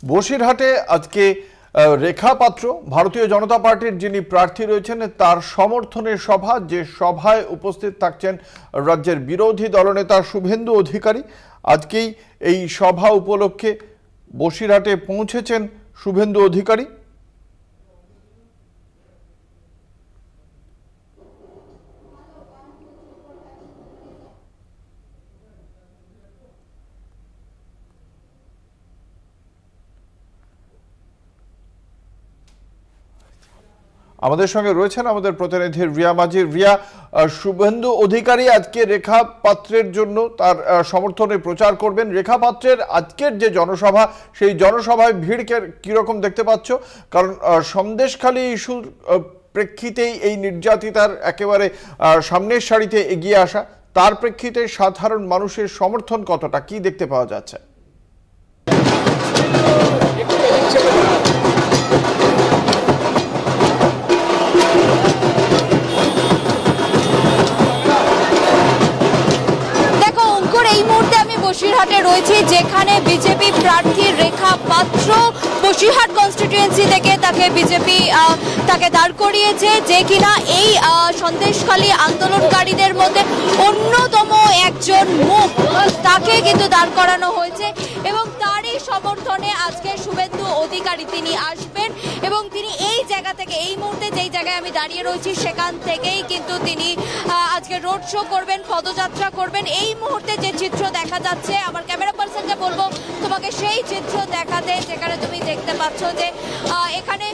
বসিরহাটে আজকে রেখা পাত্র ভারতীয় জনতা পার্টির যিনি প্রার্থী রয়েছেন তার সমর্থনে সভা, যে সভায় উপস্থিত থাকছেন রাজ্যের বিরোধী দলনেতা শুভেন্দু অধিকারী। আজকেই এই সভা উপলক্ষে বসিরহাটে পৌঁছেছেন শুভেন্দু অধিকারী। আমাদের সঙ্গে রয়েছেন আমাদের প্রতিনিধি রিয়া মাঝি। রিয়া, শুভেন্দু অধিকারী আজকে রেখা পাত্রের জন্য তার সমর্থনে প্রচার করবেন। রেখা পাত্রের আজকের যে জনসভা, সেই জনসভায় ভিড় কিরকম দেখতে পাচ্ছ? কারণ সন্দেশখালী ইস্যুর প্রেক্ষিতেই এই নির্যাতিতার একেবারে সামনের সারিতে এগিয়ে আসা, তার প্রেক্ষিতে সাধারণ মানুষের সমর্থন কতটা, কি দেখতে পাওয়া যাচ্ছে? বসিরহাটে রয়েছে, যেখানে বিজেপি প্রার্থী রেখা পাত্র বসিরহাট কনস্টিটিউয়েন্সি থেকে বিজেপি তাকে দাঁড় করিয়েছে, যে কিনা এই সন্দেশখালী আন্দোলনকারীদের মধ্যে অন্যতম একজন মুখ, তাকে কিন্তু দাঁড় করানো হয়েছে এবং তারই সমর্থনে আজকে শুভেন্দু অধিকারী তিনি আসবেন এবং তিনি এই জায়গা থেকে, এই মুহূর্তে যেই জায়গায় আমি দাঁড়িয়ে রয়েছি সেখান থেকেই কিন্তু তিনি আজকে রোড শো করবেন, পদযাত্রা করবেন। এই মুহূর্তে যে চিত্র দেখা যাচ্ছে, আমার ক্যামেরা পার্সনকে বলবো তোমাকে সেই চিত্র দেখাতে, যেখানে তুমি দেখতে পাচ্ছ যে এখানে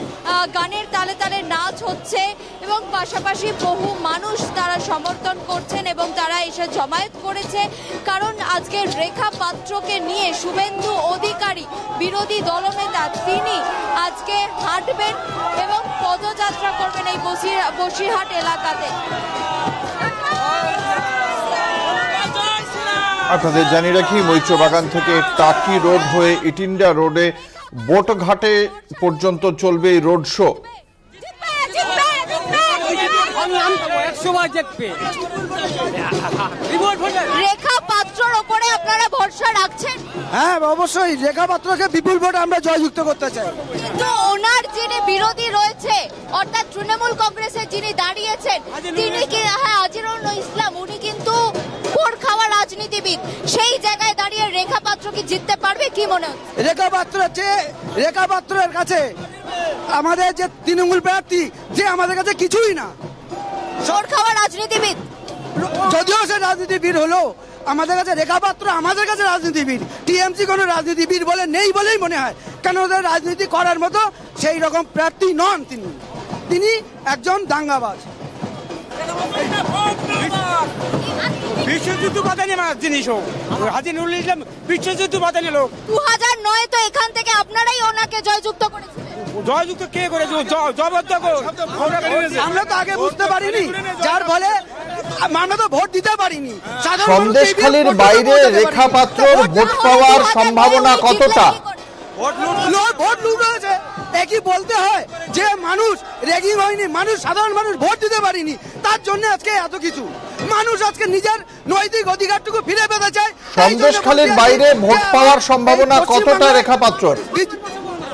গানের তালে তালে নাচ হচ্ছে এবং পাশাপাশি বহু মানুষ তারা সমর্থন করছেন এবং তারা এসে জমায়েত করেছে, কারণ আজকে রেখা পাত্রকে নিয়ে শুভেন্দু অধিকারী বিরোধী দলনেতা তিনি আজকে হাঁটবেন এবং পদযাত্রা করবেন এই বসিরহাট এলাকাতে। আপনাদের জানিয়ে রাখি, মৈত্রবাগান থেকে টাকি রোড হয়ে ইটিন্ডা রোডে বোটঘাটে পর্যন্ত চলবে এই রোড শো। রেখা পাত্রর উপরে আপনারা ভরসা রাখছেন? হ্যাঁ, অবশ্যই রেখা পাত্রকে বিপুল ভোটে আমরা জয়যুক্ত করতে চাই। তো ওনার যিনি বিরোধী রয়েছে, অর্থাৎ তৃণমূল কংগ্রেসের যিনি দাঁড়িয়েছেন, তিনি কি আজিরুল ইসলাম, উনি কিন্তু ভোট খাওয়া রাজনীতিবিদ, সেই জায়গায় দাঁড়িয়ে রেখা পাত্র কি জিততে পারবে, কি মনে হচ্ছে? রেখা পাত্রের কাছে আমাদের যে তৃণমূল প্রার্থী, যে আমাদের কাছে কিছুই না, ভোট খাওয়া রাজনীতিবিদ, যদিও সে রাজনীতিবিদ হলো, আমাদের কাছে রেখা পাত্র আমাদের কাছে রাজনীতিবিদ। টিএমসি কোনো রাজনীতিবিদ বলে নেই বলেই মনে হয়, কেন ওদের রাজনীতি করার মতো সেই রকম প্রার্থী নন তিনি একজন দাঙ্গাবাজ। বিশ্বযুদ্ধ বাদানি জিনিস হোক, আজিরুল ইসলাম বিশ্বযুদ্ধ বাদানি লোক। 2009 তো এখান থেকে আপনারাই ওনাকে জয়যুক্ত করেছিলেন। জয়যুক্ত কে করেছে? আমরা তো আগে বুঝতে পারিনি, যার ফলে আমরা তো ভোট দিতে পারিনি। সন্দেশখালীর বাইরে রেখা পাত্রর ভোট পাওয়ার সম্ভাবনা কতটা? ভোট লুট হয়েছে, একই বলতে হয় যে মানুষ রেগিং হয়নি, সাধারণ মানুষ ভোট দিতে পারিনি, তার জন্য আজকে এত কিছু। মানুষ আজকে নিজের নৈতিক অধিকারটুকু ফিরে পেতে চায়। সন্দেশখালীর বাইরে ভোট পাওয়ার সম্ভাবনা কতটা রেখা পাত্রর?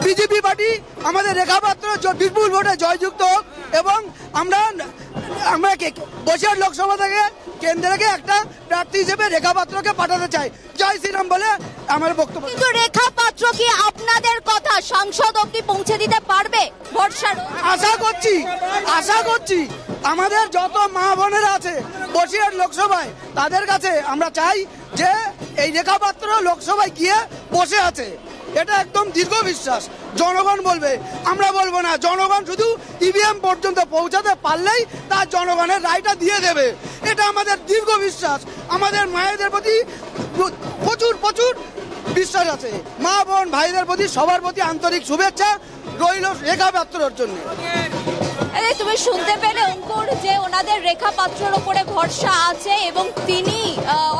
বিজেপি পার্টি আমাদের রেখা পাত্র বিপুল ভোটে জয়যুক্ত হোক এবং আমরা বসিরহাট লোকসভা থেকে কেন্দ্রকে একটা প্রার্থী হিসেবে রেখা পাত্রকে পাঠাতে চাই। জয় শ্রীরাম বলে আমার বক্তব্য। কিন্তু রেখা পাত্র কি আপনাদের কথা সংসদ অবধি পৌঁছে দিতে পারবে? ভরসা আশা করছি আমাদের যত মা বোনেরা আছে বসিরহাট লোকসভায়, তাদের কাছে আমরা চাই যে এই রেখা পাত্র লোকসভায় গিয়ে বসে আছে, এটা একদম দীর্ঘ বিশ্বাস। জনগণ বলবে, আমরা বলবো না। জনগণ শুধু ইভিএম পর্যন্ত পৌঁছাতে পারলেই তার জনগণের রায়টা দিয়ে দেবে, এটা আমাদের দীর্ঘ বিশ্বাস। আমাদের মায়েদের প্রতি প্রচুর বিশ্বাস আছে, মা বোন ভাইদের প্রতি সবার প্রতি আন্তরিক শুভেচ্ছা রইল রেখা পাত্রর জন্য। তুমি শুনতে পেলে ঠাকুর যে ওনাদের রেখা পাত্রর ওপরে ভরসা আছে এবং তিনি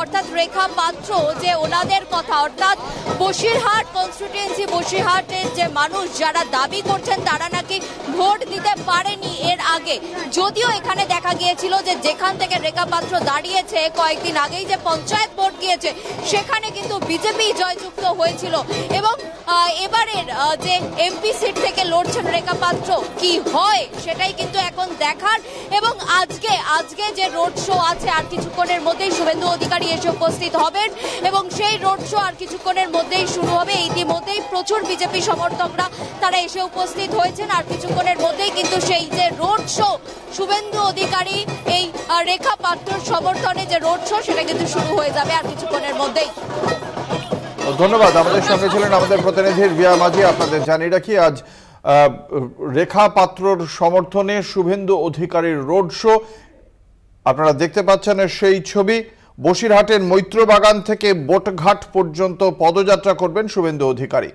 অর্থাৎ রেখা পাত্র যে ওনাদের কথা অর্থাৎ বসিরহাট কনস্টিটিউয়েন্সি বসিরহাটের যে মানুষ যারা দাবি করছেন তারা নাকি ভোট দিতে পারেনি এর আগে, যদিও এখানে দেখা গিয়েছিল যে যেখান থেকে রেখা পাত্র দাঁড়িয়েছে কয়েকদিন আগেই যে পঞ্চায়েত ভোট গিয়েছে সেখানে কিন্তু বিজেপি জয়যুক্ত হয়েছিল এবং এবারের যে এমপি সিট থেকে লড়ছেন রেখা পাত্র কি হয় সেটাই কিন্তু এখন দেখার। এবং আজকে যে রোড শো আছে আর কিছুক্ষণের মধ্যেই শুভেন্দু অধিকারী এসে উপস্থিত হবেন এবং সেই রোড শো আর কিছুক্ষণের মধ্যেই শুরু হবে। ইতিমধ্যেই প্রচুর বিজেপি সমর্থকরা তারা এসে উপস্থিত হয়েছেন আর কিছুক্ষণের মধ্যেই কিন্তু সেই যে রোড শো শুভেন্দু অধিকারী এই রেখা পাত্রর সমর্থনে যে রোড শো সেটা কিন্তু শুরু হয়ে যাবে আর কিছুক্ষণের মধ্যেই। ধন্যবাদ। আমাদের সঙ্গে ছিলেন আমাদের প্রতিনিধি রিয়া মাঝি। আপনাদের জানিয়ে রাখি আজ রেখা পাত্রর সমর্থনে শুভেন্দু অধিকারীর রোড শো আপনারা দেখতে পাচ্ছেন সেই ছবি। বসিরহাটের মৈত্রবাগান থেকে বোটঘাট পর্যন্ত পদযাত্রা করবেন শুভেন্দু অধিকারী।